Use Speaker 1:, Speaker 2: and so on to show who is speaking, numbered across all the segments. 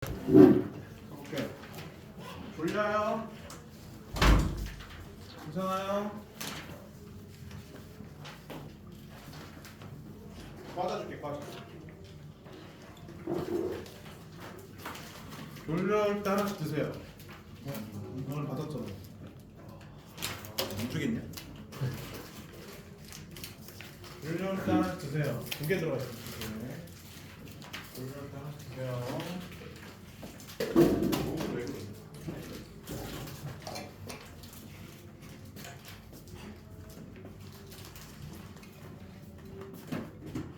Speaker 1: 오케이. 졸려요? 괜찮아요? 꽂아줄게, 꽂아줄게. 졸려올 때 하나씩 드세요. 오늘 받았잖아. 안 주겠냐? 졸려올 때 하나씩 드세요. 2개 들어가 있어요. 2개. 졸려올 때 하나씩 드세요. 왜 그래?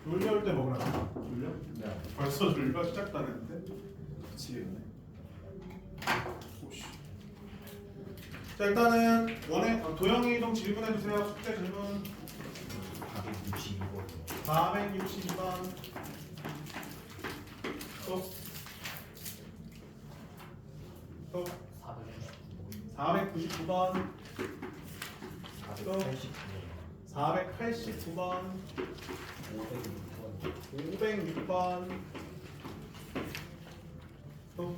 Speaker 1: 졸려올 때 먹으라. 졸려? 네. 벌써 졸려? 시작도 안 했는데? 미치겠네. 오씨. 자, 일단은 도형이 이동 질문해 주세요. 숙제 질문. 462번. 또 499번. 또 489번. 506번. 또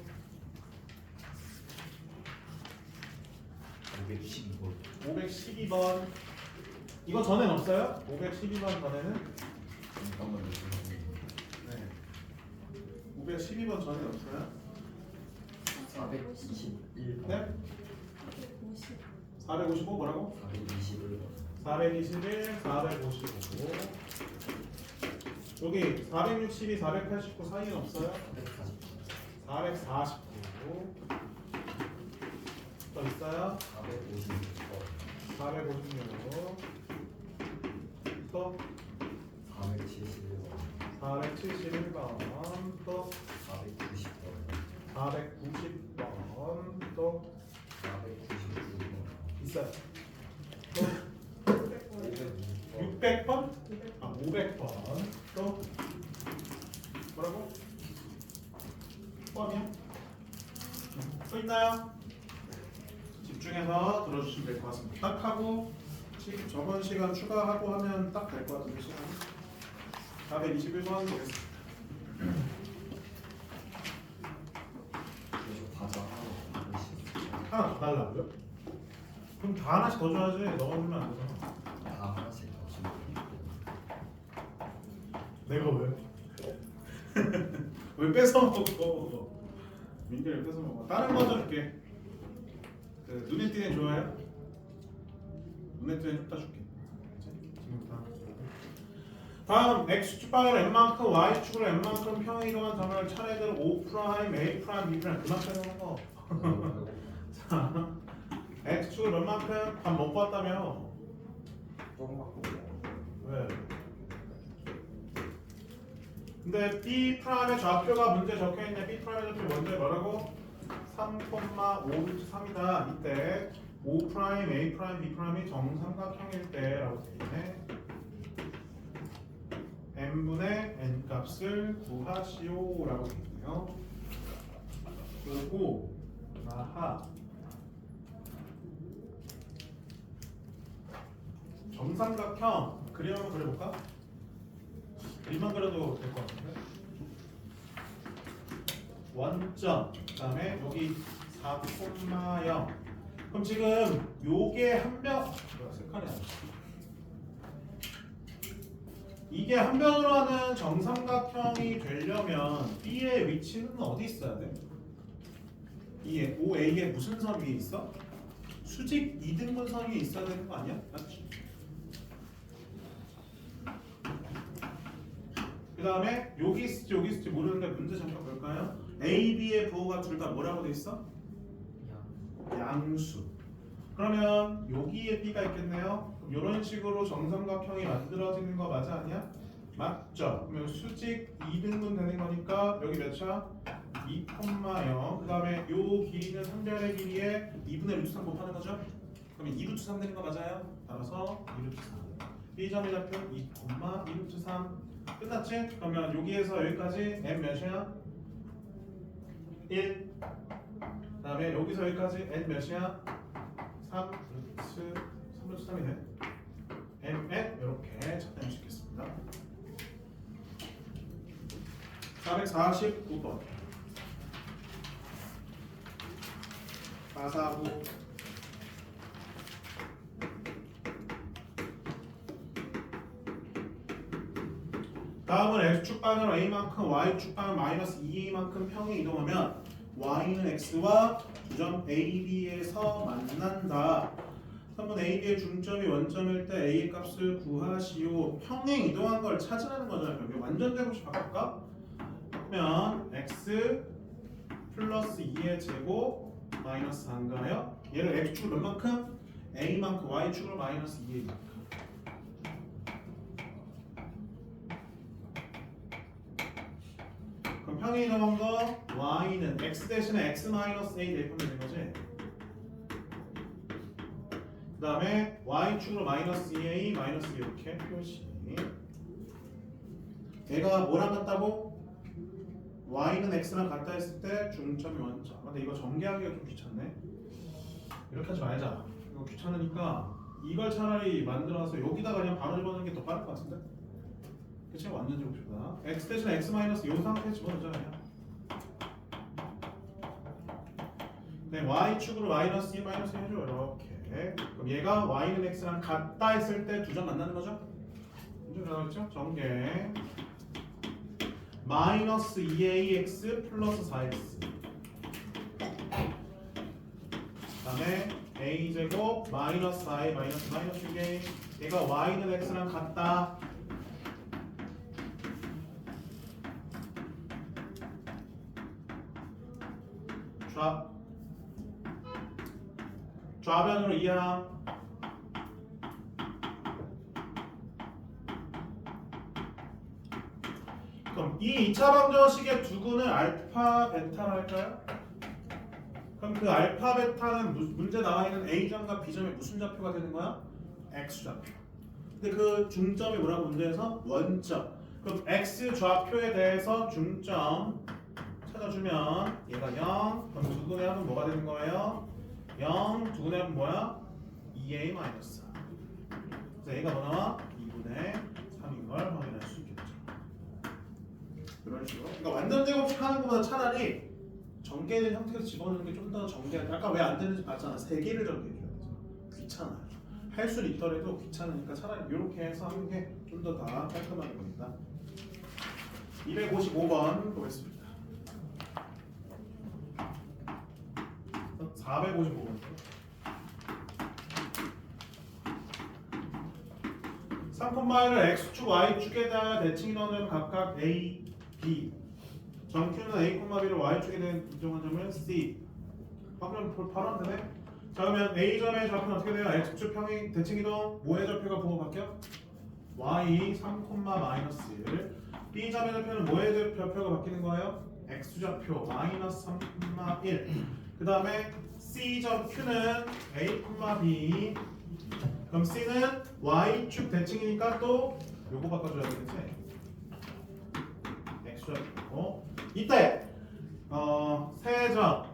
Speaker 1: 512번. 이거 전엔 없어요? 512번 전에는? 네. 512번 전엔 없어요?
Speaker 2: 421번.
Speaker 1: 네? 455 뭐라고?
Speaker 2: 421번.
Speaker 1: 421, 455. 여기 462, 489 사이는 없어요? 449. 더 있어요?
Speaker 2: 456번.
Speaker 1: 456. 또
Speaker 2: 471번.
Speaker 1: 471번. 또
Speaker 2: 490번.
Speaker 1: 490번. 또
Speaker 2: 499번.
Speaker 1: 있어요. 또 600번? 아, 500번. 또 뭐라고? 포함이요? 또 있나요? 집중해서 들어주시면 될 것 같습니다. 딱 하고 저번 시간 추가하고 하면 딱 될 것 같은데 시간. 421번 되겠습니다.
Speaker 2: 과자
Speaker 1: 하나 더 달라고요? 그럼 다 하나씩 더 줘야지. 너가 주면 안 되잖아.
Speaker 2: 하나씩 더 주면
Speaker 1: 내가 왜? 왜 뺏어 먹어? 민기를 뺏어 먹어. 다른 거 줄게. 그 눈에 띄는 좋아요? 눈에 띄는 줬다 줄게. 지금부터. 다음 x축방을 n만큼 y축으로 n만큼 평행 이동한 점을 차례대로 O 프라임, A 프라임, B 프라임 그만 빼는 거. 자, x축을 몇만큼 밥 먹고 왔다며?
Speaker 2: 조금 바꾸고.
Speaker 1: 왜? 근데 B 프라임의 좌표가 문제 적혀 있네. B 프라임의 좌표 먼저 뭐라고? 3,5루트3이다. 이때 O 프라임, A 프라임, B 프라임이 정삼각형일 때라고 돼 있네. n분의 n 값을 구하시오라고 돼 있네요. 그리고 아하. 정삼각형 그림 한번 그려볼까? 그림만 그려도 될 것 같은데. 원점 그다음에 여기 4,0. 그럼 지금 요게 한 변. 색깔이 아니야. 이게 한 변으로 하는 정삼각형이 되려면 B의 위치는 어디 있어야 돼? 이게 OA에 무슨 선 위에 있어? 수직 이등분 선 위에 있어야 되는 거 아니야? 맞지? 그 다음에 여기 있을지 모르는데 문제 잠깐 볼까요? A, B의 부호가 둘 다 뭐라고 돼 있어? 양수. 그러면 여기에 B가 있겠네요. 그럼 이런 식으로 정삼각형이 만들어지는 거 맞아 아니야? 맞죠? 그러면 수직 2등분 되는 거니까 여기 몇 차? 2,0. 그 다음에 요 길이는 상별의 길이에 2분의 루트 3 곱하는 거죠? 그러면 2루트 3 되는 거 맞아요? 따라서 2루트 3. B점의 좌표 2, 2루트 3. 끝났지? 그러면 여기에서 여기까지 n 몇이야? 1. 그 다음에 여기서 여기까지 n 몇이야? 3루트 3이네. mn 이렇게 찾아낼 수 있겠습니다. 449번. 449. 다음은 x축 방향으로 a만큼 y축 방향 마이너스 2a만큼 평행 이동하면 y는 x와 주점 AB에서 만난다. 3번 AB의 중점이 원점일 때 A의 값을 구하시오. 평행 이동한 걸 찾으라는 거잖아요. 여기 완전 제곱식 바꿀까? 그러면 x 플러스 2의 제곱 마이너스 4인가요? 얘를 x축을 몇 만큼? a만큼 y축으로 마이너스 2a만큼. 그럼 평행 이동한 거 y는 x 대신에 x 마이너스 a 대입하면 되는 거지? 그 다음에 y축으로 마이너스 2a 마이너스 2 이렇게 표시. 얘가 뭐랑 같다고? y는 x랑 같다 했을 때 중점이 원점. 근데 이거 전개하기가 좀 귀찮네. 이렇게 하지 말자. 이거 귀찮으니까 이걸 차라리 만들어서 여기다가 그냥 바로 집어넣는 게 더 빠를 것 같은데? 그치? 완전 제곱이다. x 대신에 x 마이너스 이 상태에 집어넣잖아요. 네, y축으로 마이너스 2 마이너스 2 해줘. 이렇게. 그럼 얘가 y는 x랑 같다 했을 때 두 점 만나는 거죠? 이제 나왔죠? 전개. 마이너스 2ax 플러스 4x. 그다음에 a제곱 마이너스 4a 마이너스 6a. 얘가 y는 x랑 같다. 좌변으로 이항. 그럼 이 2차 방정식의 두근을 알파 베타로 할까요? 그럼 그 알파 베타는 문제 나와 있는 A점과 B점의 무슨 좌표가 되는 거야? X좌표. 근데 그 중점이 뭐라고 문제에서? 원점. 그럼 X 좌표에 대해서 중점 찾아주면 얘가 0. 그럼 두근의 합은 뭐가 되는 거예요? 0. 두근의 합은 뭐야? 2a 마이너스 4. 그래서 얘가 뭐 나와? 2분의 3인 걸 확인할 수 있겠죠. 이런 식으로. 그러니까 완전 제곱식 하는 것보다 차라리 전개된 형태로 집어넣는 게 좀 더 전개. 아까 왜 안 되는지 봤잖아. 3개를 전개해줘야 되잖아. 귀찮아. 할 수는 있더라도 귀찮으니까 차라리 이렇게 해서 하는 게 좀 더 깔끔한 겁니다. 255번 보겠습니다. 455번. 3,1을 x축, y축에 대하여 대칭이 넣으면 각각 a, b. 정Q는 a, b를 y축에 대한 인정한 점은 c. 그럼 바로 하면 되네. 자 그러면 a점의 좌표는 어떻게 돼요? x축 평행 대칭이동 뭐의 좌표가 부호 바뀌어? y 3,-1. b점의 좌표는 뭐의 좌표가 바뀌는 거예요? x좌표 마이너스 3,1. 그 다음에 c점 q는 a, b. 그럼 c는 y축 대칭이니까 또 요거 바꿔줘야 되겠지? x좌표. 이때 세 점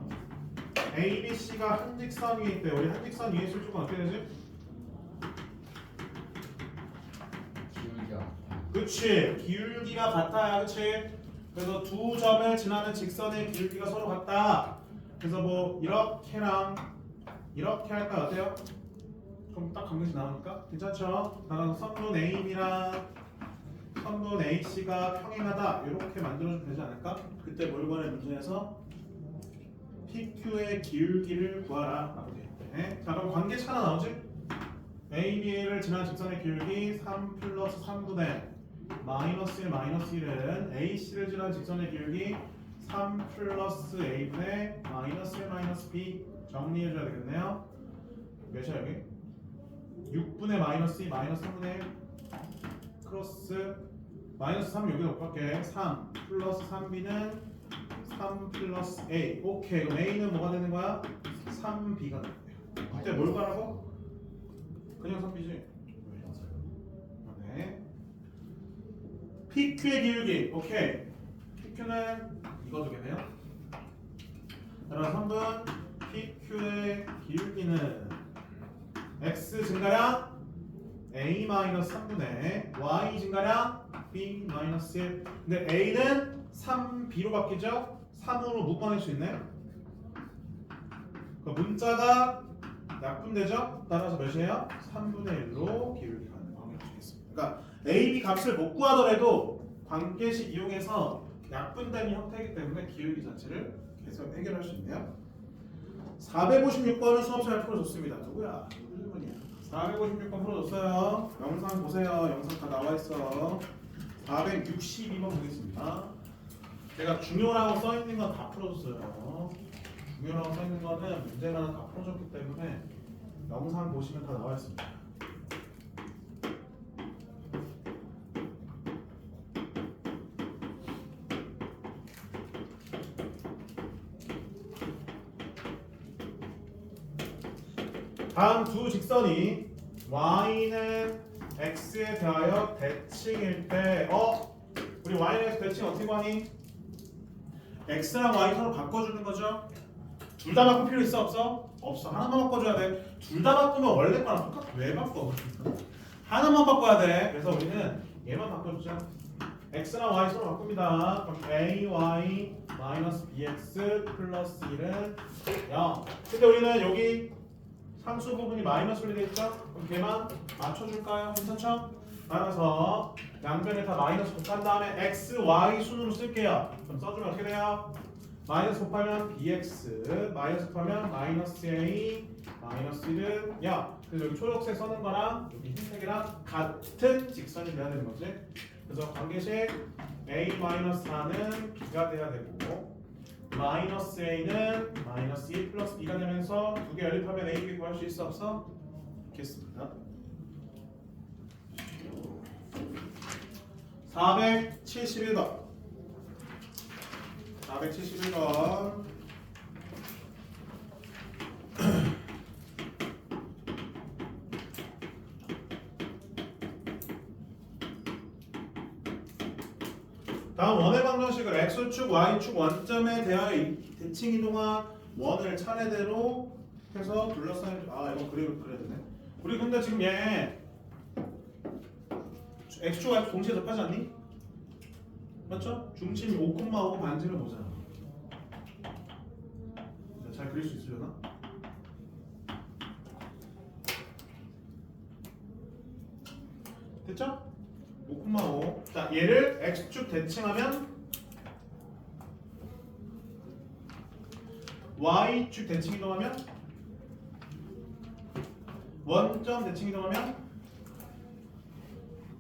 Speaker 1: A, B, C가 한직선 위에 있대. 우리 한직선 위에 있을 쪽은 어떻게 되지?
Speaker 2: 기울기가
Speaker 1: 그치, 기울기가 같아야. 그치? 그래서 두 점을 지나는 직선의 기울기가 서로 같다. 그래서 뭐 이렇게랑 이렇게 할까? 어때요? 그럼 딱 관계식 나오니까 괜찮죠? 따라서 선분 AB랑 선분 AC가 평행하다 이렇게 만들어주면 되지 않을까? 그때 뭘 구하는 문제에서 PQ의 기울기를 구하라 라고 되어 있대. 자 그럼 관계식 하나 나오지? AB를 지난 직선의 기울기 3 플러스 3분의 마이너스 1 마이너스 1은 AC를 지난 직선의 기울기 3 플러스 A분의 마이너스 1 마이너스 B 정리해줘야 되겠네요. 몇이야 여기? 6분의 마이너스 2 마이너스 3분의 1 크로스 마이너스 3 여기다 못 갈게. 3 플러스 3B는 3 플러스 A. 오케이. 그럼 A는 뭐가 되는 거야? 3B가 되는 거야. 이때 뭘 가라고? 그냥 3B지. 네. PQ의 기울기. 오케이. PQ는 이거 되겠네요. 따라서 3번 PQ의 기울기는 X 증가량 A 마이너스 3분의 Y 증가량 B 마이너스 1. 근데 A는 3B로 바뀌죠? 3으로 묶어낼 수 있네. 그 문자가 약분되죠? 따라서 몇이에요? 3분의 1로 기울기 가는 방향이 되겠습니다. 그러니까 a, b 값을 못 구하더라도 관계식 이용해서 약분되는 형태이기 때문에 기울기 자체를 계속 해결할 수 있네요. 456번은 수업 잘 풀어줬습니다. 누구야? 누구 질문이야? 456번 풀어줬어요. 영상 보세요. 영상 다 나와 있어. 462번 보겠습니다. 제가 중요라고 써 있는 건 다 풀어줬어요. 중요라고 써 있는 거는 문제가 다 풀어줬기 때문에 영상 보시면 다 나와 있습니다. 다음 두 직선이 y는 x에 대하여 대칭일 때 우리 y는 x 대칭 어떻게 구하니? x랑 y 서로 바꿔주는 거죠. 둘 다 바꿀 필요 있어 없어? 없어. 하나만 바꿔줘야 돼. 둘 다 바꾸면 원래 거랑 똑같아. 왜 바꿔? 하나만 바꿔야 돼. 그래서 우리는 얘만 바꿔주자. x랑 y 서로 바꿉니다. 그럼 ay bx 플러스 1은 0. 근데 우리는 여기 상수 부분이 마이너스로 되겠죠? 그럼 걔만 맞춰줄까요? 괜찮죠? 따라서 양변에 다 마이너스 곱한 다음에 x, y 순으로 쓸게요. 그럼 써주면 어떻게 돼요? 마이너스 곱하면 bx, 마이너스 곱하면 마이너스 a, 마이너스 1은 0. 그래서 여기 초록색 써는 거랑 여기 흰색이랑 같은 직선이 돼야 되는 거지. 그래서 관계식 a-4는 b가 돼야 되고 마이너스 a는 마이너스 1 플러스 b가 되면서 두 개 연립하면 a, b 구할 수 있어 없어? 있겠습니다. 471번 471번 다음 원의 방정식을 x축, y축 원점에 대하여 대칭 이동한 원을 차례대로 해서 둘러싸인 이거 그려야 되네. 우리 근데 지금 얘 x축, y축 동시에 접하지 않니? 맞죠? 중심 5,5 반지를 보잖아. 잘 그릴 수 있으려나? 됐죠? 5,5. 자, 얘를 x축 대칭하면 y축 대칭 이동하면 원점 대칭 이동하면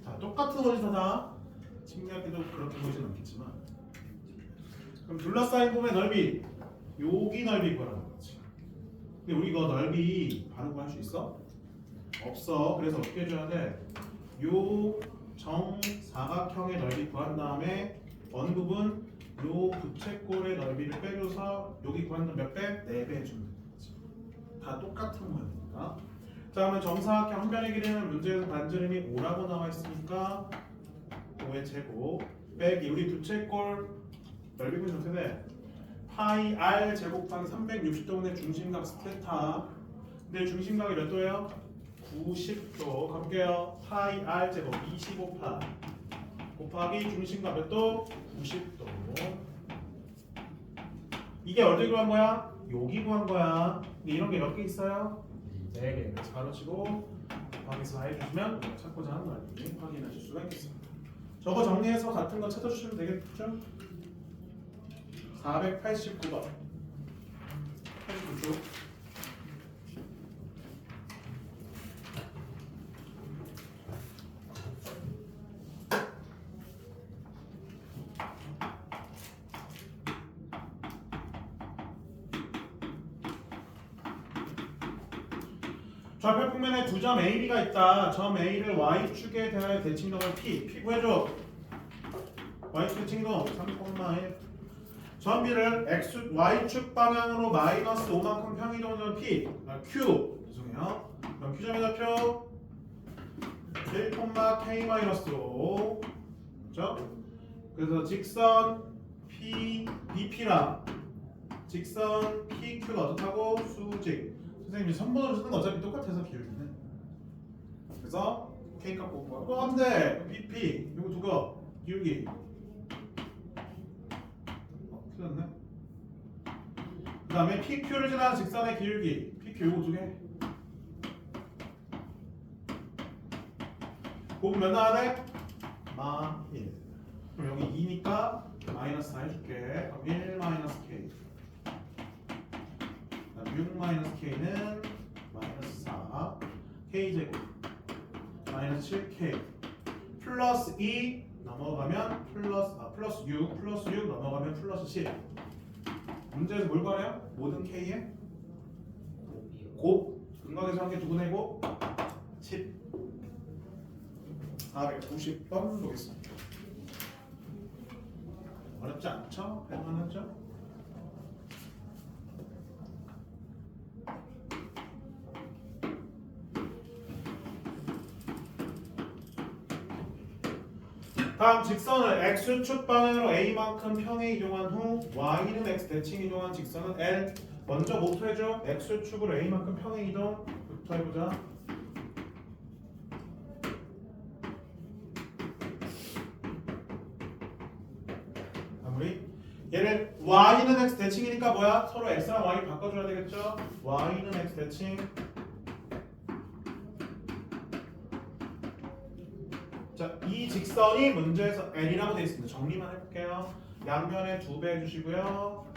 Speaker 1: 자, 똑같은 원리다 다 친구한테도 그렇게 보이진 않겠지만 그럼 둘러싸인 봄의 넓이 여기 넓이 구하라는 거지. 근데 우리 이거 넓이 바로 구할 수 있어? 없어. 그래서 어떻게 해줘야 돼? 요 정사각형의 넓이 구한 다음에 어느 부분 요 부채꼴의 넓이를 빼줘서 여기 구한 몇 배? 4배 해주면 되는 거지. 다 똑같은 모양이니까. 자, 그러면 정사각형 한 변의 길이는 문제에서 반지름이 5라고 나와 있으니까 5의 제곱 빼기 우리 부채꼴 넓이 구하면 어떻게 돼? 파이 r 제곱 곱하기 360도분의 중심각 스테타. 근데 중심각이 몇 도예요? 90도. 가볼게요. 파이 r 제곱 25파 곱하기 중심각 몇 도? 90도. 이게 어디 구한 거야? 여기 구한 거야. 근데 이런 게 몇 개 있어요? 4개. 그래서 가로치고 곱하기 4 해주시면 우리가 찾고자 하는 넓이 확인하실 수가 있겠습니다. 저거 정리해서 같은 거 찾아주시면 되겠죠? 489번 89쪽 좌표 평면에 두 점 A, B가 있다. 점 A를 Y축에 대하여 대칭동을 P 구해줘. Y축 대칭동 3,1 점 B를 Y축 방향으로 마이너스 5만큼 평이동전 P Q 죄송해요. 그럼 Q점의 좌표 1,K-5 그렇죠? 그래서 직선 BP랑 직선 PQ가 어떻다고? 수직. 선생님이 선분으로 쓰는 거 어차피 똑같아서 기울기는. 그래서 K 값 뽑고 안돼 BP 이거 두고 기울기 틀렸네. 그 다음에 PQ를 지나는 직선의 기울기 PQ 요거 두 개. 곱은 몇 나와야 돼? 마 1. 그럼 여기 2니까 마이너스 4 해줄게. 그럼 1 마이너스 K. 6 마이너스 K는 마이너스 4 K제곱 마이너스 7K 플러스 2 넘어가면 플러스 6 넘어가면 플러스 10. 문제에서 뭘 구하래요? 모든 K의 곱 근각에서 한 개 두근의 곱 10. 490번 보겠습니다. 어렵지 않죠? 할만하죠? 다음 직선을 x축 방향으로 a만큼 평에 이동한 후 y는 x 대칭 이동한 직선은 l. 먼저 뭐부터 해줘? x축으로 a만큼 평에 이동부터 해보자. 마무리. 얘를 y는 x 대칭이니까 뭐야? 서로 x랑 y 바꿔줘야 되겠죠? y는 x 대칭. 자, 이 직선이 문제에서 L이라고 되어 있습니다. 정리만 해볼게요. 양면에 2배 해주시고요.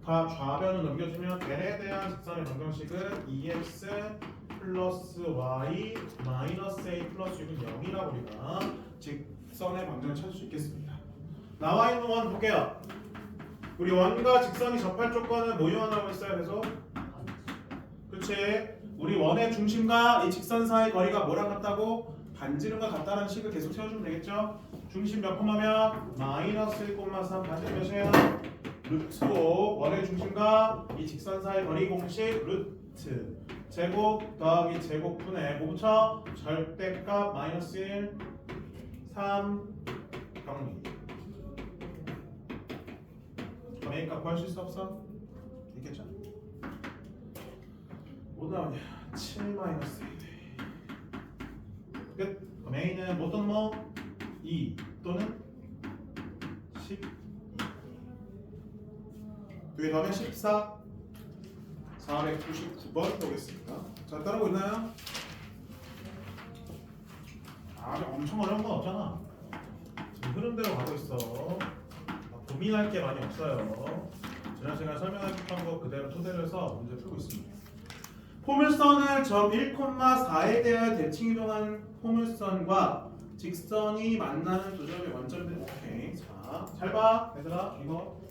Speaker 1: 다 좌변을 넘겨주면 L에 대한 직선의 방정식은 2x 플러스 y 마이너스 a 플러스 6은 0이라고 우리가 직선의 방정을 찾을 수 있겠습니다. 나와 있는 원 볼게요. 우리 원과 직선이 접할 조건은 뭐 이용하고 있어요? 그래서 그렇지. 우리 원의 중심과 이 직선 사이 거리가 뭐랑 같다고? 반지름과 같다는 식을 계속 세워주면 되겠죠? 중심 몇 콤마면? 마이너스 1,3 반지름 몇이에요? 루트 5. 원의 중심과 이 직선 사이 거리 공식 루트 제곱 더하기 제곱분의 뭐 붙여? 절대값 마이너스 1 3 정리. 그럼 A값 구할 수 있어 없어? 있겠죠? 뭐 나오냐? 7 마이너스 1 끝. 그럼 A는 뭐 또는 뭐? 2 또는 12. 뒤에 가면 14 499번 보겠습니다. 자, 따라오고 있나요? 엄청 어려운 건 없잖아. 지금 흐름대로 가고 있어. 고민할 게 많이 없어요. 지난 시간에 설명했던 거 그대로 토대로 해서 문제 풀고 있습니다. 포물선을 점 1,4에 대하여 대칭 이동한 포물선과 직선이 만나는 두 점의 원점들. 오케이. 자, 잘 봐, 얘들아. 이거.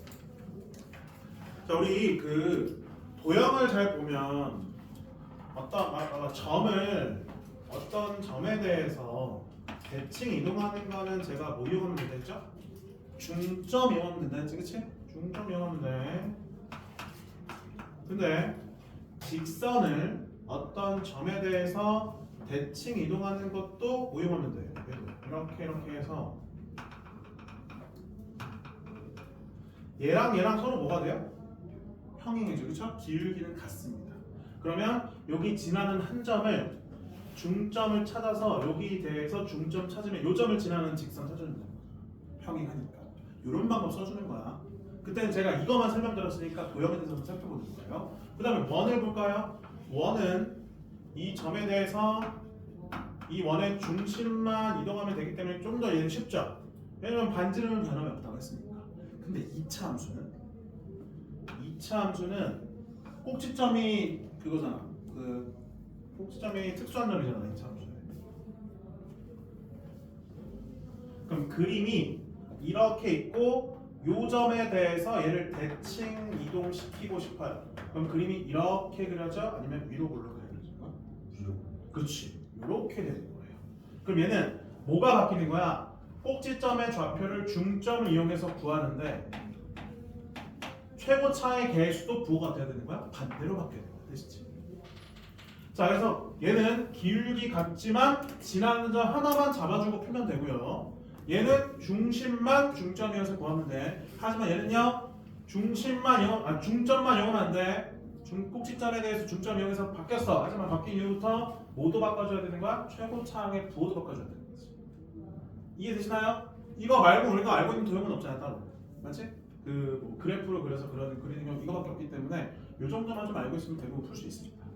Speaker 1: 자, 우리 그 도형을 잘 보면 어떤 점에 대해서 대칭 이동하는 거는 제가 뭐 이용하면 되겠죠? 중점 이용하면 된다 했지, 그치? 중점 이용하면 돼. 근데 직선을 어떤 점에 대해서 대칭 이동하는 것도 오용하면 돼. 이렇게 해서 얘랑 서로 뭐가 돼요? 평행이죠, 그렇죠? 기울기는 같습니다. 그러면 여기 지나는 한 점을 중점을 찾아서 여기 대해서 중점 찾으면 요 점을 지나는 직선 찾아주면 돼요. 평행하니까. 이런 방법 써주는 거야. 그때는 제가 이거만 설명드렸으니까 도형에 대해서 한번 살펴보는 거예요. 그 다음에 원을 볼까요? 원은 이 점에 대해서 이 원의 중심만 이동하면 되기 때문에 좀 더 얘는 쉽죠? 왜냐면 반지름은 변함이 없다고 했으니까. 근데 2차 함수는 꼭지점이 그거잖아. 그 꼭지점이 특수한 점이잖아, 2차 함수는. 그럼 그림이 이렇게 있고 요 점에 대해서 얘를 대칭 이동시키고 싶어요. 그럼 그림이 이렇게 그려져? 아니면 위로 올라 그려져요?
Speaker 2: 위로.
Speaker 1: 그렇지. 이렇게 되는 거예요. 그럼 얘는 뭐가 바뀌는 거야? 꼭지점의 좌표를 중점을 이용해서 구하는데 최고차의 개수도 부호가 돼야 되는 거야? 반대로 바뀌어야 되는 거야. 되시지? 자, 그래서 얘는 기울기 같지만 지나는 점 하나만 잡아주고 풀면 되고요. 얘는 중심만 중점이어서 구하면 돼. 하지만 얘는요, 중점만 이용하면 안 돼. 꼭지점에 대해서 중점 이용해서 바뀌었어. 하지만 바뀐 이후부터 뭐도 바꿔줘야 되는 거야? 최고차항의 부호도 바꿔줘야 되는 거지. 이해되시나요? 이거 말고 우리가 알고 있는 도형은 없잖아, 따로. 맞지? 뭐 그래프로 그려서 그리는 경우 이거밖에 없기 때문에 이 정도만 좀 알고 있으면 대부분 풀 수 있습니다.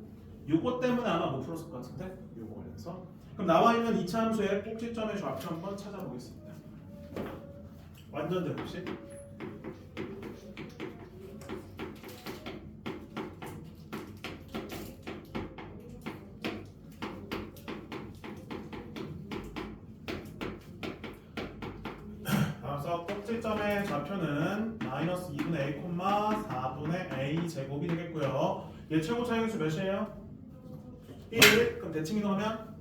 Speaker 1: 요거 때문에 아마 못 풀었을 것 같은데 요거 관련해서 그럼 나와 있는 이차 함수의 꼭지점의 좌표 한번 찾아보겠습니다. 완전 대봅시. 그래서 꼭지점의 좌표는 마이너스 2분의 a, 4분의 a 제곱이 되겠고요. 얘 최고 차이수 몇이에요? 1. 그럼 대칭 이동하면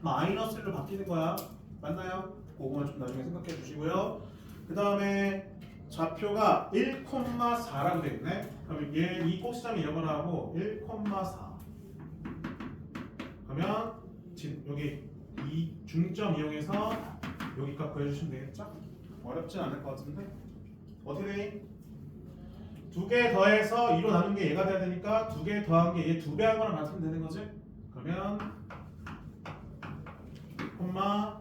Speaker 1: 마이너스 1로 바뀌는 거야. 맞나요? 그거만 좀 나중에 생각해 주시고요. 그 다음에 좌표가 1,4라고 되어 있네. 그러면 얘 이 꼭지점이 이거라고 1,4. 그러면 지금 여기 이 중점 이용해서 여기 값 구해주시면 되겠죠? 어렵진 않을 것 같은데 어떻게 돼? 2개 더해서 2로 나눈 게 얘가 돼야 되니까 2개 더한 게 얘 2배 한 거랑 같으면 되는 거지? 그러면 콤마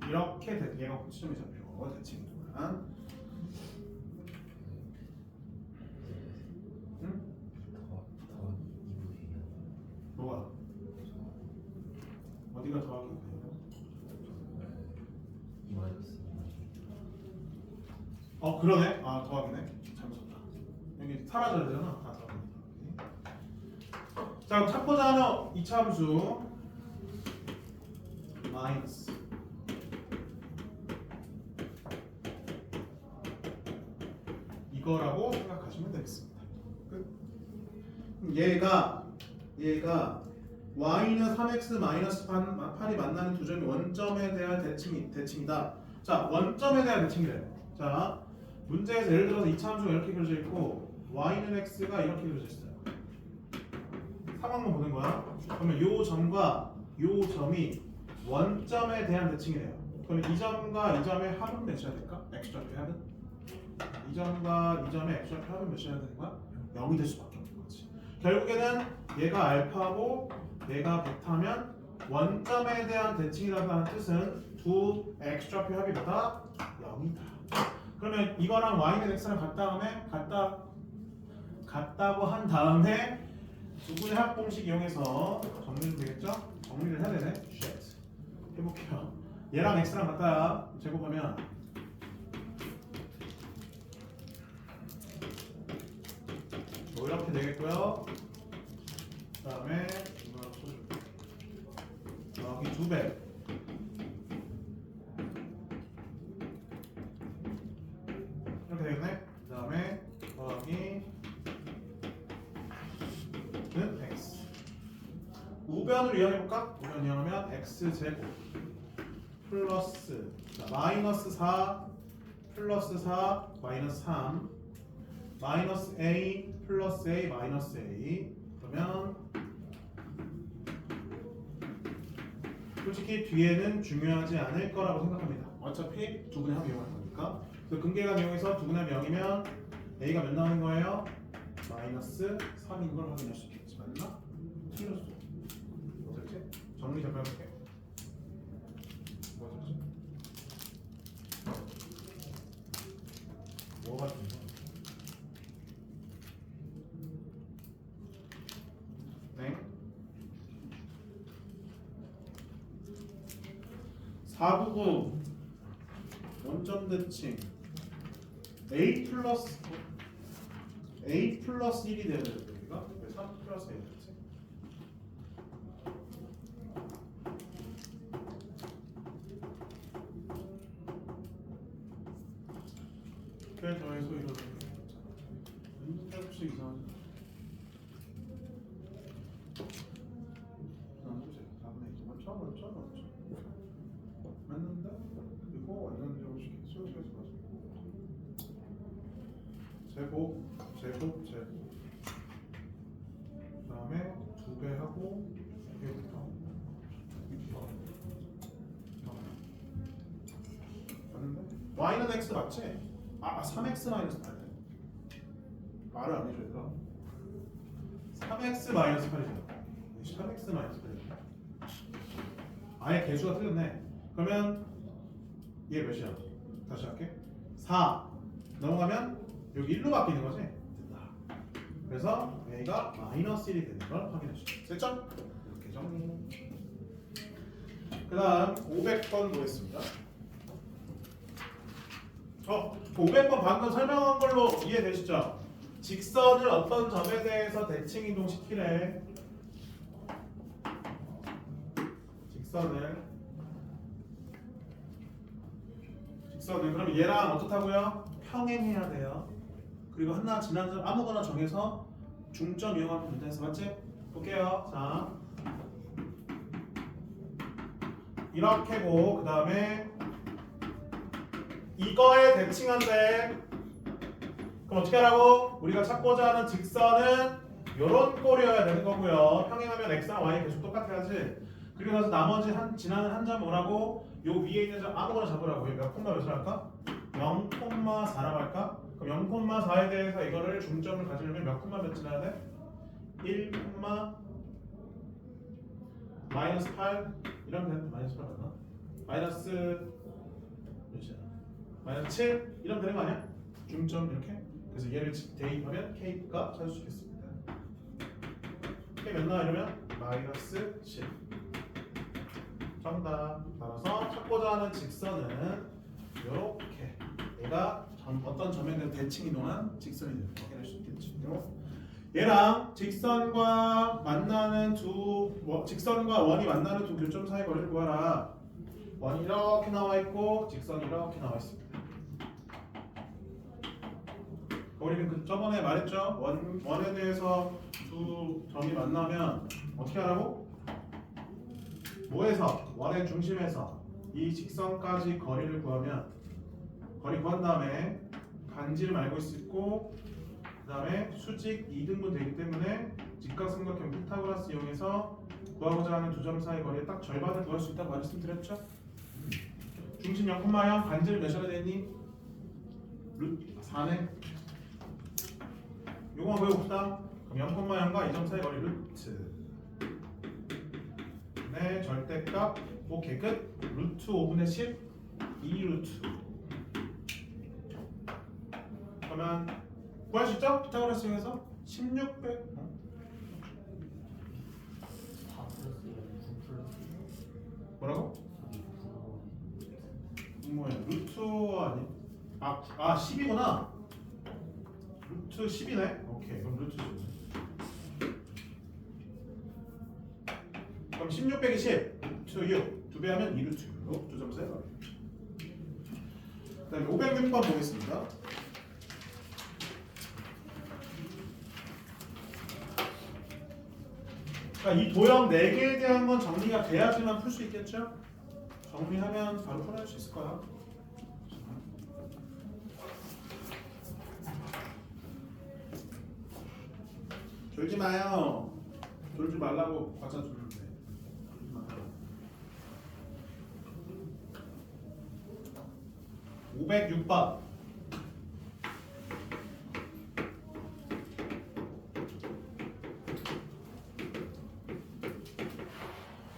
Speaker 1: 이렇게 얘가 꼭지점이 잡혀 대칭 동안. 응? 뭐가? 어디가 더하기 돼요? 그러네. 더하기네. 잘못했다. 여기 사라져야 되잖아. 더하기. 자, 찾고자 하는 이차 함수 마이너스 이거라고 생각하시면 되겠습니다. 끝. 얘가 y는 3x 마이너스 8이 만나는 두 점이 원점에 대한 대칭이다. 자, 원점에 대한 대칭이래요. 자, 문제에서 예를 들어서 이차 함수가 이렇게 그려져 있고 y는 x가 이렇게 그려져 있어요. 상황만 보는 거야. 그러면 요 점과 요 점이 원점에 대한 대칭이래요. 그러면 이 점과 이 점의 합은 몇이어야 될까? x좌표 합은? 이 점과 이 점의 x좌표 합은 몇이어야 되는 거야? 0이 될 수밖에 없는 거지. 결국에는 얘가 알파고 얘가 베타면 원점에 대한 대칭이라는 뜻은 두 x좌표 합이 뭐다? 0이다. 그러면 이거랑 y는 x랑 같다고 한 다음에 두 분의 합 공식 이용해서 정리를 되겠죠? 정리를 해야 되네. Shit. 해볼게요. 얘랑 x랑 같다야. 제곱하면 뭐 이렇게 되겠고요. 그 다음에 여기 2배. 이렇게 되겠네. 그 다음에 더하기 는 x. 우변으로 이용해볼까? 우변 이용하면 x제곱 플러스 마이너스 4 플러스 4 마이너스 3 마이너스 a 플러스 a 마이너스 a. 그러면 솔직히 뒤에는 중요하지 않을 거라고 생각합니다. 어차피 두 분의 합 이용할 거니까. 그래서 근계간 이용해서 두 분의 합 0이면 a가 몇 나오는 거예요? 마이너스 3인 걸 확인할 수 있겠지. 맞나? 틀렸어. 어떻게? 정리 잠깐 해볼게. 뭐였지? 뭐가 좀 네. 499 원점 대칭 a 플러스 1이 되어야 되는데 우리가 왜 3 플러스 1이 됐지? 그래 더해서 이러는 게 혹시 이상하지? 남주제 4분의 2 맞죠? 맞는데? 그리고 완전 제곱식 수식에서 가지고 제곱 그 다음에 2배 하고 2배부터 맞는데? y는 x 맞지? 3x 마이너스 8 말을 안 해줘 얘들아. 3x 마이너스 8이죠. 3x 마이너스 8이죠. 아예 개수가 틀렸네. 그러면 얘 몇이야? 다시 할게. 4 넘어가면 여기 1로 바뀌는 거지. 그래서 a가 마이너스 1이 되는 걸 확인해 주시죠. 됐죠? 이렇게 정리. 그 다음 500번 보겠습니다. 500번 방금 설명한 걸로 이해되시죠? 직선을 어떤 점에 대해서 대칭 이동시키래. 직선을 그럼 얘랑 어떻다고요? 평행해야 돼요. 그리고 하나 지난 점 아무거나 정해서 중점 이용하면 된다. 맞지? 볼게요. 자, 이렇게고 그 다음에 이거에 대칭한데 그럼 어떻게 하라고? 우리가 찾고자 하는 직선은 요런 꼴이어야 되는 거고요. 평행하면 x랑 y 계속 똑같아야지. 그리고 나서 나머지 지나는 한 점 뭐라고? 요 위에 있는 점 아무거나 잡으라고. 몇 콤마 몇을 할까? 0,4라고 할까? 그럼 0,4에 대해서 이거를 중점을 가지려면 몇 콤마 몇 지나야 돼? 1, 마이너스 8 이러면 되는 마이너스 8 맞나? 마이너스 몇이야? 마이너스 7 이러면 되는 거 아니야? 중점 이렇게. 그래서 얘를 대입하면 k가 찾을 수 있겠습니다. k 몇 나와 이러면 마이너스 7. 정답. 따라서 찾고자 하는 직선은 이렇게 얘가 어떤 점에 대한 대칭 이동한 직선이 되는 거 확인할 수 있겠죠. 얘랑 직선과 원이 만나는 두 교점 사이 거리를 구하라. 원이 이렇게 나와 있고 직선이 이렇게 나와 있습니다. 우리는 저번에 말했죠. 원에 대해서 두 점이 만나면 어떻게 하라고? 뭐에서? 원의 중심에서 이 직선까지 거리를 구하면 거리 구한 다음에 간지를 알고 있고 그 다음에 수직 2등분 되기 때문에 직각삼각형 피타고라스 이용해서 구하고자 하는 두 점 사이 거리의 딱 절반을 구할 수 있다고 말씀드렸죠? 중심 0,0 간지를 몇이라 되니? 루트 4네. 요거만 외워봅시다. 그럼 0,0과 이 점 사이 거리 루트 네 절대값 오케이 끝. 루트 5분의 10 2루트. 그러면 구할 수 있죠? 피타고라스 이용해서 1600
Speaker 2: 4 플러스 9 플러스
Speaker 1: 뭐라고? 뭐야 루트 아니? 아 10이구나. 루트 10이네. 오케이 그럼 루트 10. 그럼 16 빼기 10 루트 6 2배 하면 2루트 6 두 점 사이 거리. 그 다음에 506번 보겠습니다. 그러니까 이 도형 4개에 대한 건 정리가 돼야지만 풀 수 있겠죠? 정리하면 바로 풀어낼 수 있을 거야. 졸지 마요. 졸지 말라고 과자 주는데. 졸지 마요. 506번.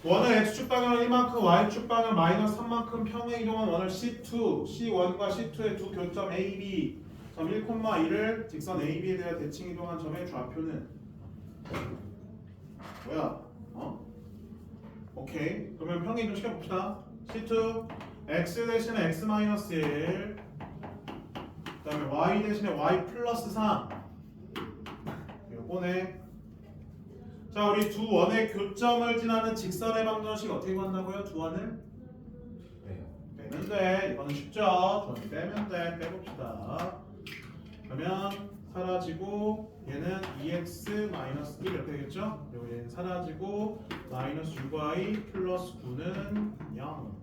Speaker 1: 원을 x축 방향으로 1만큼, y축 방향 마이너스 3만큼 평행 이동한 원을 C2, C1과 C2의 두 교점 A, B 점 1,2를 직선 AB에 대한 대칭 이동한 점의 좌표는 뭐야? 오케이. 그러면 평행 이동 시켜봅시다. C2 x 대신에 x 마이너스 1 그 다음에 y 대신에 y 플러스 3 요거네. 자 우리 두 원의 교점을 지나는 직선의 방정식 어떻게 구한다고요? 두 원을? 빼면 돼. 이거는 쉽죠? 두 원을 빼면 돼. 빼봅시다. 그러면 사라지고 얘는 2x 마이너스 1 이렇게 되겠죠? 그리고 얘는 사라지고 마이너스 6y 플러스 9는 0.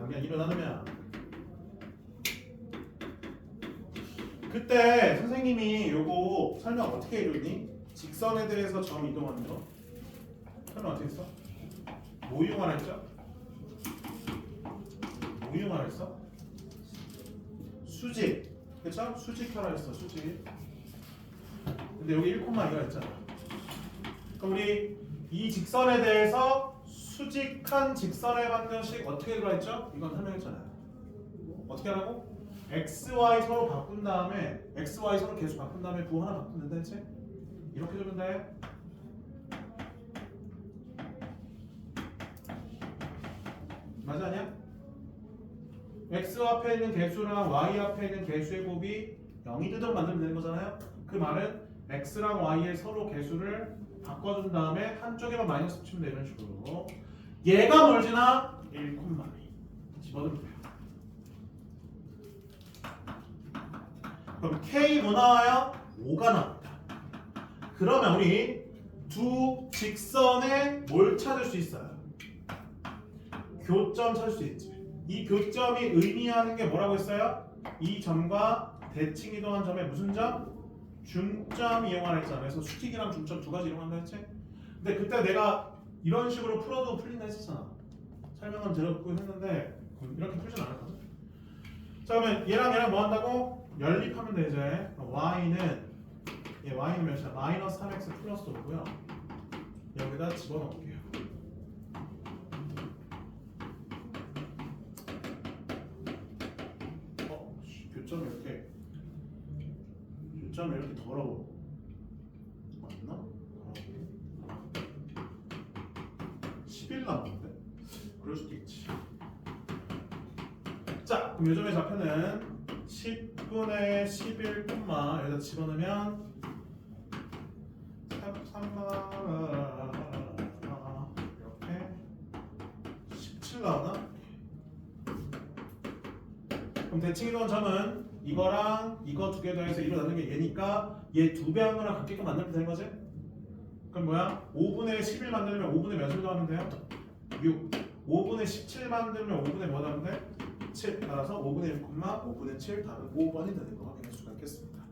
Speaker 1: 그냥 1을 나누면 그때 선생님이 요거 설명 어떻게 해줬니? 직선에 대해서 점 이동하는 거 설명 어떻게 했어? 뭐 이용하라 했죠? 뭐 이용하라 했어? 수직 그쵸? 수직하라 했어 수직. 근데 여기 1,2가 있잖아. 그럼 우리 이 직선에 대해서 수직한 직선의 반경식 어떻게 들어있죠? 이건 설명했잖아요. 어떻게 하라고? XY 서로 바꾼 다음에 XY 서로 계속 바꾼 다음에 부 하나 바꾸면 된다 했지? 이렇게 주면 돼. 맞아 아니야? X 앞에 있는 개수랑 Y 앞에 있는 개수의 곱이 0이 되도록 만들면 되는 거잖아요. 그 말은 X랑 Y의 서로 개수를 바꿔준 다음에 한쪽에만 마이너스 붙이면 돼. 이런 식으로 얘가 뭘 지나? 1,2 집어넣으면 돼요. 그럼 K 뭐 나와요? 5가 나옵니다. 그러면 우리 두 직선에 뭘 찾을 수 있어요? 교점 찾을 수 있지. 이 교점이 의미하는 게 뭐라고 했어요? 이 점과 대칭 이동한 점의 무슨 점? 중점 이용하라 했잖아. 그래서 수직이랑 중점 두 가지 이용한다 했지? 근데 그때 내가 이런 식으로 풀어도 풀린다 했었잖아. 설명은 들었고 했는데 이렇게 풀진 않았거든. 자 그러면 얘랑 뭐 한다고? 연립하면 돼 이제. y는 몇이야? 마이너스 3x 플러스 5고요. 여기다 집어넣을게요. 교점이 이렇게 더러워. 맞나? 11 나오는데? 그럴 수도 있지. 자, 그럼 요점의 좌표는 10분의 11 콤마 여기다 집어넣으면 3가 이렇게 17 나오나? 그럼 대칭 이동한 점은 이거랑 이거 두 개 더해서 1로 나누는 게 얘니까 얘 두 배 한 거랑 같게끔 만들면 되는 거지? 그럼 뭐야? 5분의 11 만들면 5분의 몇을 더하면 돼요? 6. 5분의 17 만들면 5분의 뭐 더하면 돼? 7. 따라서 5분의 1, 5분의 7 답은 5번이 되는 거 확인할 수가 있겠습니다.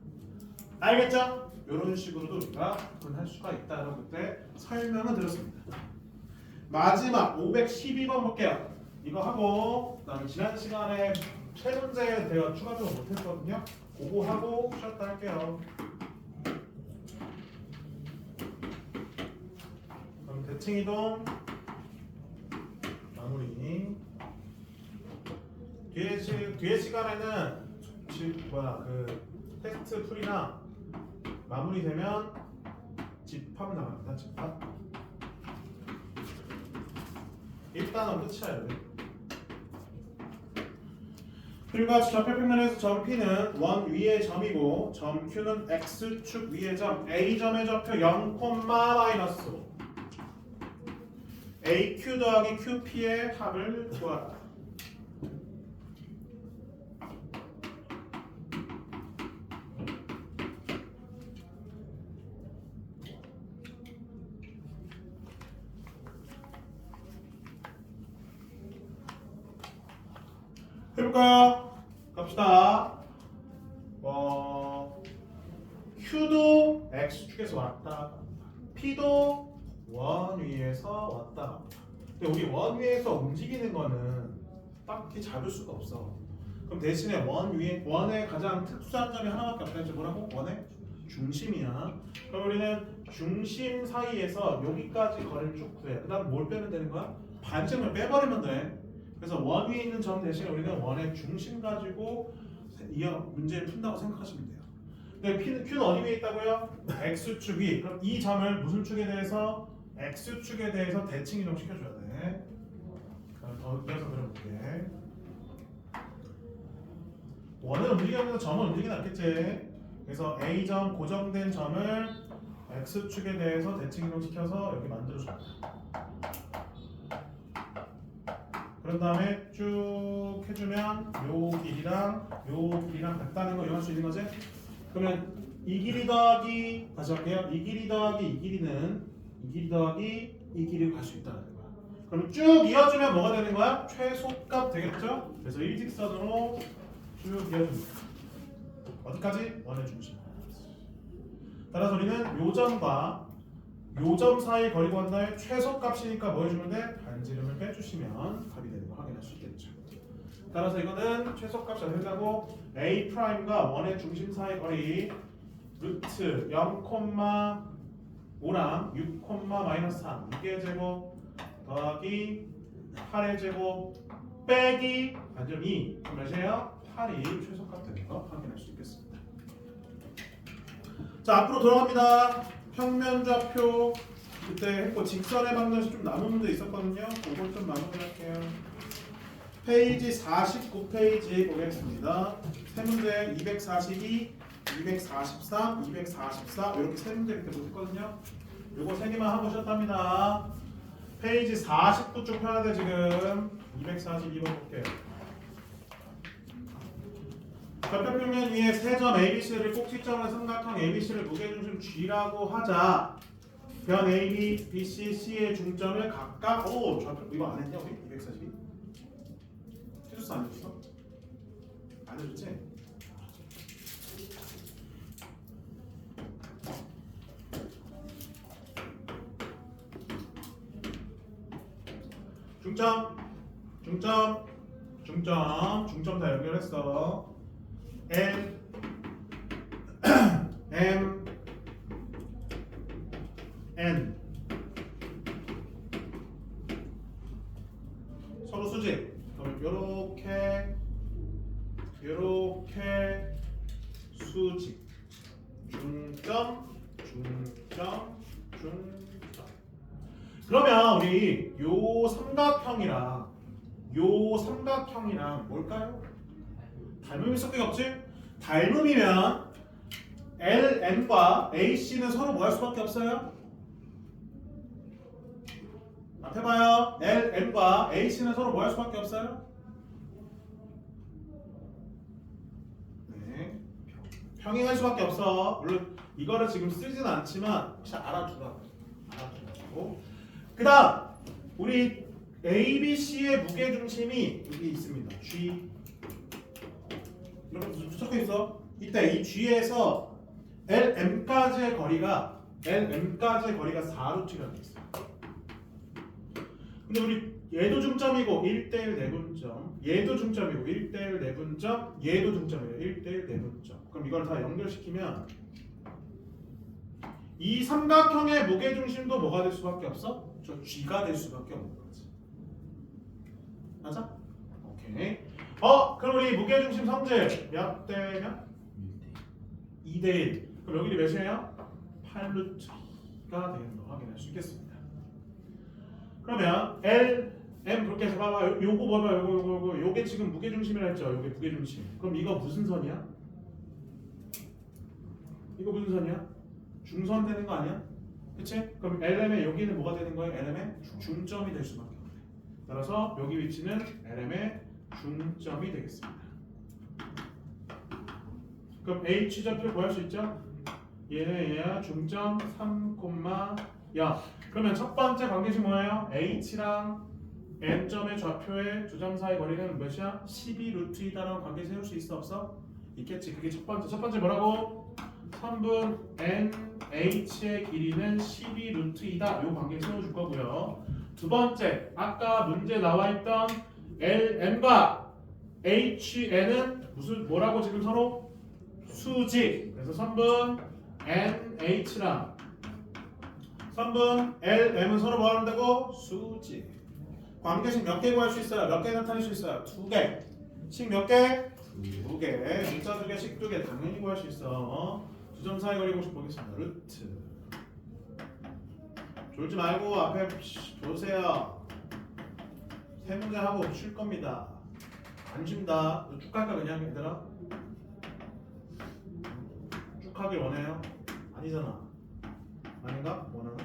Speaker 1: 알겠죠? 이런 식으로도 우리가 구분할 수가 있다라고 그때 설명을 드렸습니다. 마지막 512번 볼게요. 이거 하고 그다음에 지난 시간에 세 문제 제가 추가적으로 못했거든요. 그거 하고 쉬었다 할게요. 그럼 대칭 이동 마무리. 뒤에 시간에는 그 테스트 풀이나 마무리되면 집합 나갑니다. 집합. 일단은 끝이야 여기. 그리고 좌표평면에서 점 P는 원 위의 점이고 점 Q는 X축 위의 점 A점의 좌표 0, 마이너스 5 AQ 더하기 QP의 합을 구하라. 해볼까요? 갑시다. Q도 X축에서 왔다 P도 원 위에서 왔다. 근데 우리 원 위에서 움직이는 거는 딱히 잡을 수가 없어. 그럼 대신에 원의 가장 특수한 점이 하나밖에 없다 했죠. 뭐라고? 원의 중심이야. 그럼 우리는 중심 사이에서 여기까지 거리를 쭉 구해. 그 다음 뭘 빼면 되는 거야? 반점을 빼버리면 돼. 그래서 원 위에 있는 점 대신에 우리는 원의 중심 가지고 이 문제를 푼다고 생각하시면 돼요. 근데 Q는 어디 위에 있다고요? X축 위. 그럼 이 점을 무슨 축에 대해서? X축에 대해서 대칭 이동 시켜줘야 돼. 더 이어서 그려볼게. 원은 움직이면서 점은 움직이진 않겠지. 그래서 A점 고정된 점을 X축에 대해서 대칭 이동 시켜서 여기 만들어줍니다. 그런 다음에 쭉 해주면 요 길이랑 같다는 거 이용할 수 있는 거지? 그러면 이 길이 더하기 다시 할게요. 이 길이 더하기 이 길이는 이 길이 더하기 이 길이로 갈 수 있다는 거야. 그럼 쭉 이어주면 뭐가 되는 거야? 최소값 되겠죠? 그래서 일직선으로 쭉 이어줍니다. 어디까지? 원의 중심. 따라서 우리는 요 점과 요 점 사이 거리 구한다의 최소값이니까 뭐 해주면 돼? 반지름을 빼주시면 답이 되는 거 확인할 수 있겠죠. 따라서 이거는 최소값이 안 된다고 A'과 원의 중심 사이 거리 루트 0,5랑 6, 마이너스 3 이게 제곱 더하기 8의 제곱 빼기 반점 2 몇이에요? 8이 최소값 되는 거 확인할 수 있겠습니다. 자, 앞으로 돌아갑니다. 평면좌표 그때 했고 직선의 방정식 좀 남은 문제 있었거든요. 그걸 좀 마무리할게요. 페이지 49페이지 보겠습니다. 세 문제 242, 243, 244 이렇게 세 문제 그때 못했거든요. 요거 세 개만 하고 쉬었답니다. 페이지 49쪽 펴야 돼 지금. 242번 볼게요. 좌표평면 위에 세 점 ABC를 꼭지점의 삼각형 ABC를 무게중심 G라고 하자. 변 AB, BC, C의 중점을 각각 좌표 이거 안 했냐 우리? 242? 해줬어 안 해줬어? 안 해줬지? 중점 다 연결했어. L, M, N 서로 수직. 그럼 요렇게 수직. 중점. 그러면 우리 요 삼각형이랑 뭘까요? 닮음이 섞여 없지? 닮음이면 LM과 AC는 서로 뭐 할 수밖에 없어요? 앞에 봐요. LM과 AC는 서로 뭐 할 수밖에 없어요? 네, 평행할 수밖에 없어. 물론 이거를 지금 쓰지는 않지만 혹시 알아두라고. 그 다음 우리 ABC의 무게중심이 여기 있습니다. G 이렇게 적혀 있어. 이때 이 G에서 LM까지의 거리가 4루트라고 있어. 근데 우리 얘도 중점이고 1대1 내분점, 얘도 중점이고 1대1 내분점, 얘도 중점이에요. 1대1 내분점. 그럼 이걸 다 연결시키면 이 삼각형의 무게중심도 뭐가 될 수밖에 없어? 저 G가 될 수밖에 없는 거지. 맞아? 오케이. 그럼 우리 무게중심 성질 몇 대면? 2대1. 그럼 여기 몇이에요? 8루트가 되는 거 확인할 수 있겠습니다. 그러면 L, M 그렇게 해서 봐봐. 요거 봐봐. 요거. 요게 지금 무게중심이라 했죠. 요게 무게중심. 그럼 이거 무슨 선이야? 이거 무슨 선이야? 중선 되는 거 아니야? 그치? 그럼 LM의 여기는 뭐가 되는 거예요? LM의 중점이 될 수밖에 없네. 따라서 여기 위치는 LM의 중점이 되겠습니다. 그럼 H 좌표 구할 수 있죠? 얘야 중점 3, 0. 그러면 첫 번째 관계식 뭐예요? H랑 N점의 좌표의 두 점 사이 거리는 몇이야? 12루트이다라는 관계 세울 수 있어 없어? 있겠지. 그게 첫 번째 뭐라고? 3분 NH의 길이는 12루트이다. 요 관계 세워줄 거고요. 두 번째, 아까 문제 나와 있던 LM과 HN은 뭐라고 지금 서로? 수직. 그래서 3분 NH랑 3분 LM은 서로 뭐 한다고? 수직. 관계식 몇 개 구할 수 있어요? 몇 개 나타낼 수 있어요? 2개. 식 몇 개? 2개. 문자 2개, 식 2개 당연히 구할 수 있어. 두 점 사이 거리 공식 보겠습니다. 루트. 졸지 말고 앞에 보세요. 세 문제 하고 쉴 겁니다. 안 쉰다. 쭉 갈까 그냥 얘들아? 쭉 하길 원해요? 아니잖아. 아닌가? 원하나?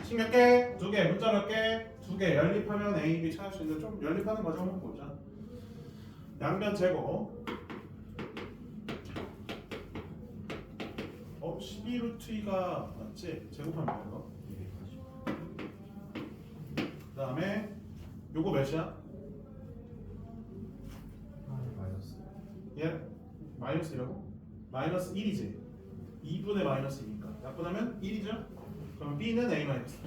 Speaker 1: 식 몇 개? 2개. 문자 몇 개? 2개. 연립하면 A, B 찾을 수 있는데 좀 연립하는 과정 한번 보자. 양변 제곱. 12루트가 맞지? 제곱하면 이거. 그 다음에 요거 몇이야?
Speaker 2: 마이너스.
Speaker 1: 예? 마이너스라고? 마이너스 1이지. 2분의 마이너스 2니까 약분하면 1이죠? 그럼 B는 A 마이너스.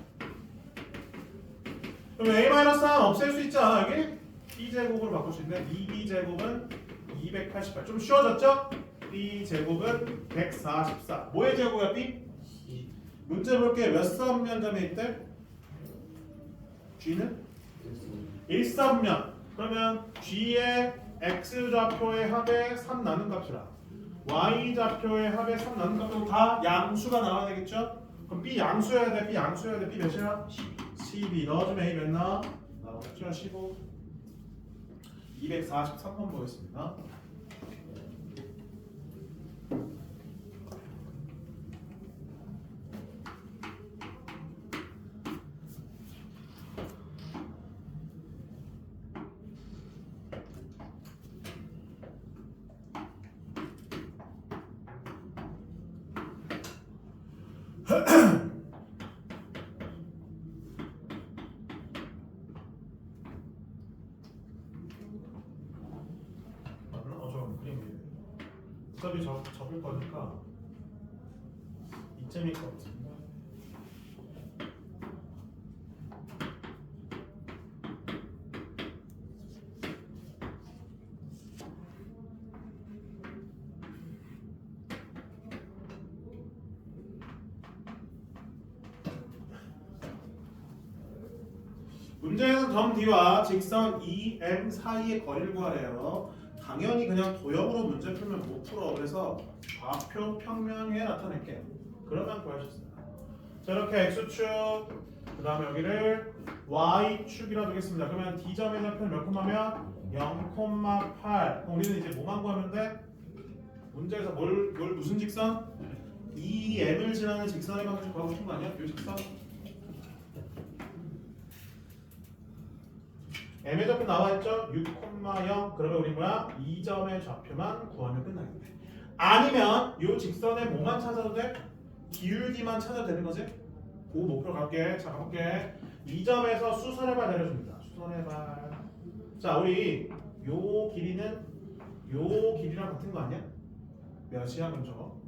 Speaker 1: 그럼 A 마이너스 1 없앨 수 있잖아 여기? B 제곱으로 바꿀 수 있는데 2B 제곱은 288. 좀 쉬워졌죠? B 제곱은 144. 뭐의 제곱이야 B? 문제 볼게 몇 선면점에 있대? G는 일삼면. 그러면 G의 X좌표의 합에 3 나눈 값이라 Y좌표의 합에 3 나눈 값도 다 양수가 나와야 되겠죠? 그럼 B 양수여야 돼. B 양수여야 돼. B 몇이야? 12. 넣어주면 A 몇 나와? 나오겠죠? 15. 243번 보겠습니다. 어차피 접을 거니까 이쯤일 것 같은데. 문제에서 점 D와 직선 EM 사이의 거리를 구하래요. 당연히 그냥 도형으로 문제 풀면 못 풀어. 그래서 좌표 평면에 나타낼게요. 그러면 구하셨어요. 자, 이렇게 X축, 그 다음에 여기를 Y축이라 두겠습니다. 그러면 D점의 좌표는 몇 콤마면 0,8. 그럼 우리는 이제 뭐만 구하면 돼? 문제에서 뭘 무슨 직선? EM을 지나는 직선의 방식 구하고 싶은 거 아니야? 이 직선? M의 좌표 나와있죠? 6,0. 그러면 우리 뭐야? 2점의 좌표만 구하면 끝나겠네. 아니면 이 직선의 뭐만 찾아도 돼? 기울기만 찾아도 되는 거지? 그 목표 갈게. 자, 가볼게. 2점에서 수선의 발 내려줍니다. 수선의 발. 자, 우리 요 길이는 요 길이랑 같은 거 아니야? 몇이야 그럼 저거?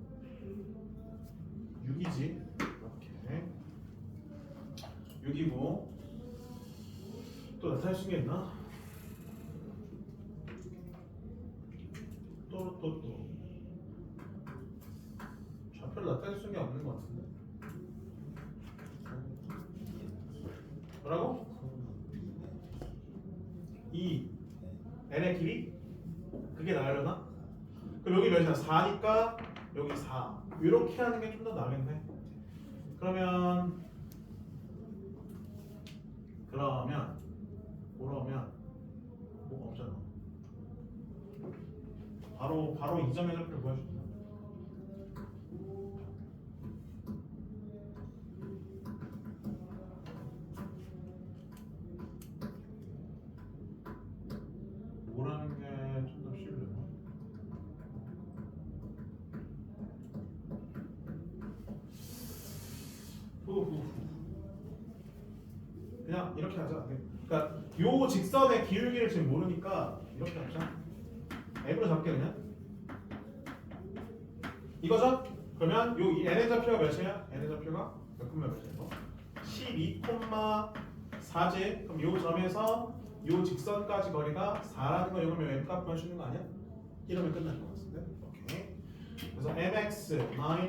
Speaker 1: 6이지. 이렇게 6이고 또 나타낼 수 있는 게 있나? 또 좌표를 나타낼 수 있는 게 없는 것 같은데. 뭐라고? 이 n의 길이? 그게 나으려나? 그럼 여기 몇이야? 4니까 여기 4 이렇게 하는 게 좀 더 나겠네. 그러면 뭐가 없잖아. 바로 2점의 좌표를 구해줄게. 뭐라는 게 좀 더 쉬울려나? 그냥 이렇게 하자. 그러니까 요 직선의 기울기를 지금 모르니까 이렇게 하자. M으로 잡게 그냥. 이거죠? 그러면 요 n의 좌표가 몇이야? n의 좌표가 몇 콤마 몇이야? 12,4지. 그럼 요 점에서 요 직선까지 거리가 4라는 거 이거면 m 값 구할 수 있는 거 아니야? 이러면 끝날 것 같은데. 오케이. 그래서 mx y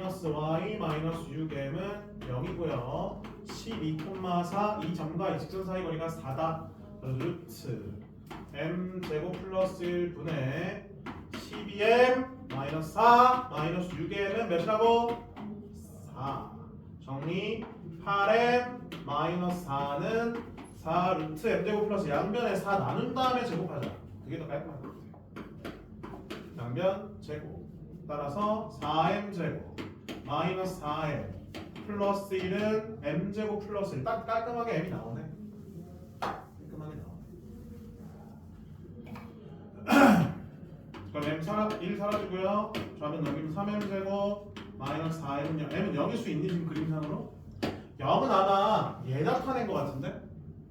Speaker 1: 6m은 0이고요. 12,4 이 점과 이 직선 사이 거리가 4다. 루트 m 제곱 플러스 1분의 12m 마이너스 4 마이너스 6m은 몇이라고? 4. 정리. 8m 마이너스 4는 4 루트 m 제곱 플러스 양변에 4 나눈 다음에 제곱하자. 그게 더 깔끔할 것 같아요. 양변 제곱. 따라서 4m 제곱 마이너스 4m 플러스 1은 m 제곱 플러스 1. 딱 깔끔하게 m이 나오네. 깔끔하게 나오네. 그럼 m 1 사라지고요. 좌변 넘기면 3m 제곱 마이너스 4m은 m은 0일 수 있니 지금 그림상으로? 0은 아마 얘 나타낸 것 같은데?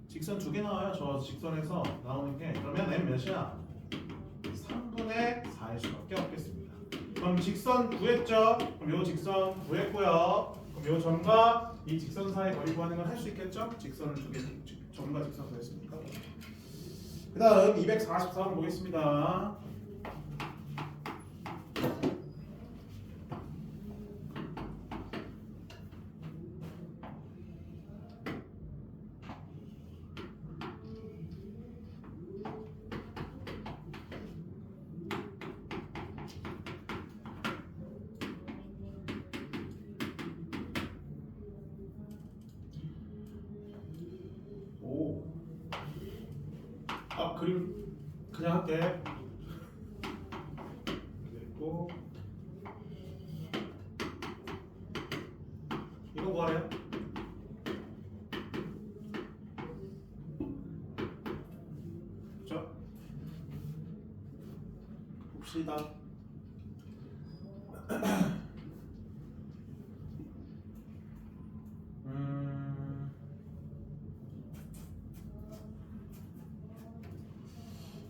Speaker 1: 직선 두 개 나와요. 저 직선에서 나오는 게. 그러면 m 몇이야? 3분의 4일 수밖에 없겠습니다. 그럼 직선 구했죠? 그럼 요 직선 구했고요. 그럼 요 점과 이 직선 사이 거리 구하는 건 할 수 있겠죠? 직선을 두 개, 점과 직선 구했으니까. 그 다음 244번 보겠습니다. 그림 그냥 할게. 그리고 이거 뭐래요? 그죠? 봅시다.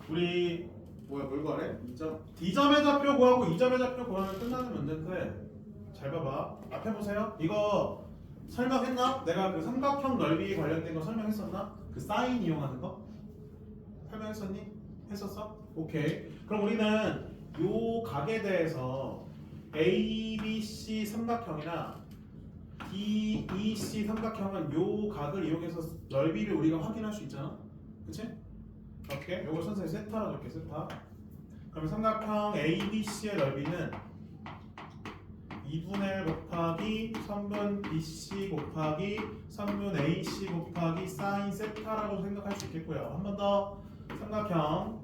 Speaker 1: 우리 뭐야 뭘 구하래? 2점 D점의 좌표 구하고 2점의 좌표 구하면 끝나는 문제인데 잘 봐봐. 앞에 보세요. 이거 설명했나? 내가 그 삼각형 넓이 관련된 거 설명했었나? 그 사인 이용하는 거? 설명했었니? 했었어? 오케이. 그럼 우리는 요 각에 대해서 ABC 삼각형이나 DEC 삼각형은 요 각을 이용해서 넓이를 우리가 확인할 수 있잖아. 그치? 오케이. 요걸 선생님 세타라고 할게. 세타. 그러면 삼각형 ABC의 넓이는 2분의 1 곱하기 3분 BC 곱하기 3분 AC 곱하기 사인 세타라고 생각할 수 있겠고요. 한 번 더. 삼각형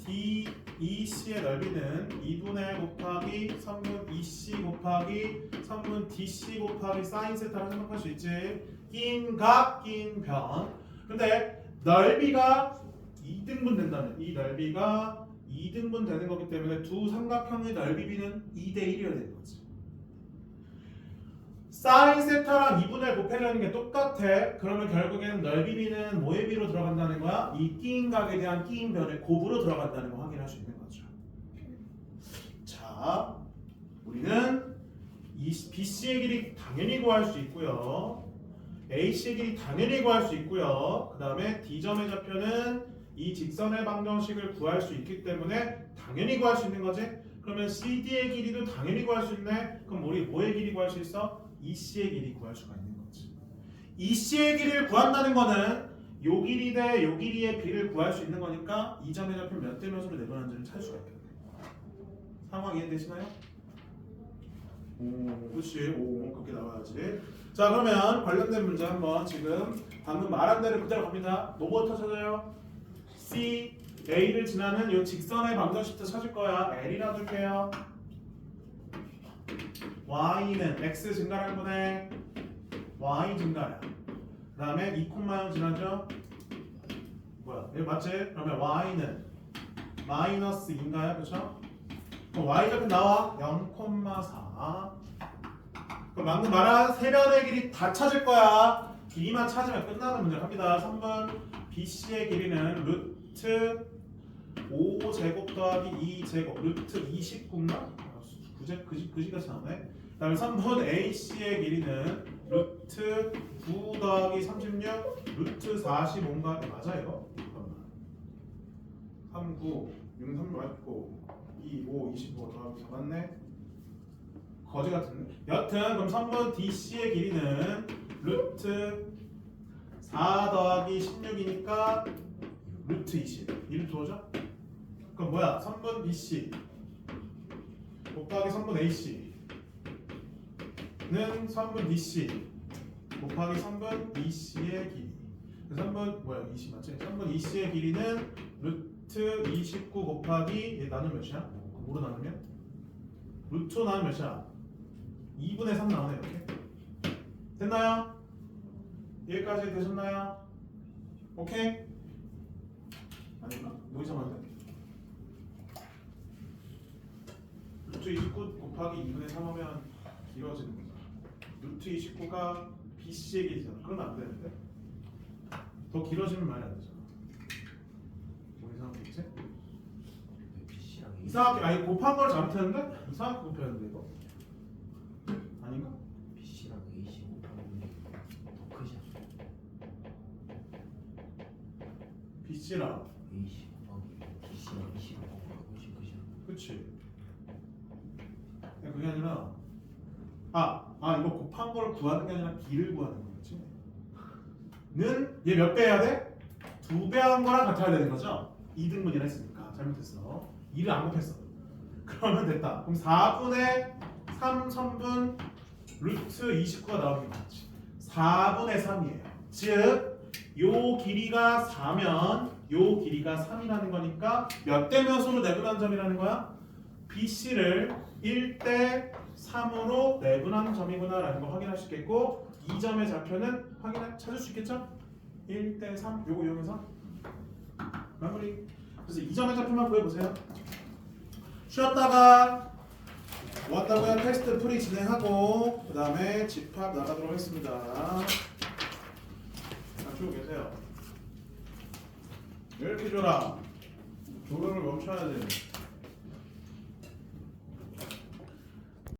Speaker 1: DEC의 넓이는 2분의 1 곱하기 3분 EC 곱하기 3분 DC 곱하기 사인 세타라고 생각할 수 있지. 낀 각, 낀 변. 근데 넓이가 2등분 된다면 이 넓이가 2등분 되는 거기 때문에 두 삼각형의 넓이 비는 2대 1이어야 되는 거지. 사인 세타랑 2분의 1 곱해주는 게 똑같아. 그러면 결국에는 넓이 비는 뭐의 비로 들어간다는 거야? 이 끼인 각에 대한 끼인 변의 곱으로 들어간다는 거 확인할 수 있는 거죠. 자, 우리는 이 BC의 길이 당연히 구할 수 있고요. AC의 길이 당연히 구할 수 있고요. 그 다음에 D점의 좌표는 이 직선의 방정식을 구할 수 있기 때문에 당연히 구할 수 있는 거지. 그러면 CD의 길이도 당연히 구할 수 있네. 그럼 우리 뭐의 길이 구할 수 있어? EC의 길이 구할 수가 있는 거지. EC의 길이를 구한다는 거는 요 길이 대 요 길이의 비를 구할 수 있는 거니까 이 점의 좌표 몇 대 몇으로 내려가는지를 찾을 수가 있겠네. 상황 이해되시나요? 오, 그렇지. 오, 그렇게 나와야지. 자, 그러면 관련된 문제 한번 지금 방금 말한 대로 그대로 갑니다. 뭐부터 찾아요? C, A를 지나는 이 직선의 방정식부터 찾을 거야. L이라 둘게요. Y는 X 증가량 분의 Y 증가량. 그 다음에 2,0 지나죠? 뭐야? 이거 맞지? 그러면 Y는 마이너스 2인가요? 그렇죠? 그럼 Y 좌표 나와 0,4. 그럼 방금 말한 세변의 길이 다 찾을 거야. 길이만 찾으면 끝나는 문제 갑니다. 3번 BC의 길이는 루트 5제곱 더하기 2제곱 루트 29인가? 그지같이 나오네. 그 다음에 3번 AC의 길이는 루트 9 더하기 36 루트 45인가? 맞아 이거? 잠깐만. 3, 9, 6, 3 맞고 2, 5, 25 더하기 4 맞네? 거지 같은데? 여튼 그럼 3번 DC의 길이는 루트 4 더하기 16이니까 루트 20 1을 주어져? 그럼 뭐야? 3번 BC 곱하기 3분 AC 는 3분 DC 곱하기 3분 EC의 길이. 3분 뭐야? 20 맞지? 3분 EC의 길이는 루트 29 곱하기 얘 나누면 몇이야? 5로 나누면? 루트 나누면 몇이야? 2분의 3 나오네 이렇게. 됐나요? 여기까지 되셨나요? 오케이? 아닌가? 뭐 이상한데? 루트 29 곱하기 2분의 3 하면 길어지는 거잖아. 루트 29가 BC의 길이잖아. 그러면 안 되는데? 더 길어지면 말이 안 되잖아. 뭐 이상한 거 있지?
Speaker 2: BC랑
Speaker 1: 이상하게 아니 곱한 걸 잘못했는데? 이상하게 곱했는데 이거? 아닌가?
Speaker 2: BC랑 AC 곱하면 더 크지 않아?
Speaker 1: BC랑
Speaker 2: AC 곱하기 BC랑 AC 곱하기 훨씬 크지 않아?
Speaker 1: 그치? 그게 아니라 이거 곱한 걸 구하는 게 아니라 비를 구하는 거지. 는 얘 몇 배 해야 돼? 2배 한 거랑 같아야 되는 거죠? 2등분이라 했으니까 잘못했어. 2를 안 곱했어. 그러면 됐다. 그럼 4분의 3 선분 루트 29가 나오는 게 맞지. 4분의 3이에요. 즉 요 길이가 4면 요 길이가 3이라는 거니까 몇 대 몇으로 내분하는 점이라는 거야? BC를 1대 3으로 내분하는 점이구나 라는 거 확인할 수 있겠고 이 점의 좌표는 찾을 수 있겠죠? 1대 3 요거 이용해서 마무리. 그래서 이 점의 좌표만 구해보세요. 쉬었다가 모았다고요. 테스트 풀이 진행하고 그 다음에 집합 나가도록 하겠습니다. 맞추고 계세요. 왜 이렇게 줘라? 조로를 멈춰야 돼.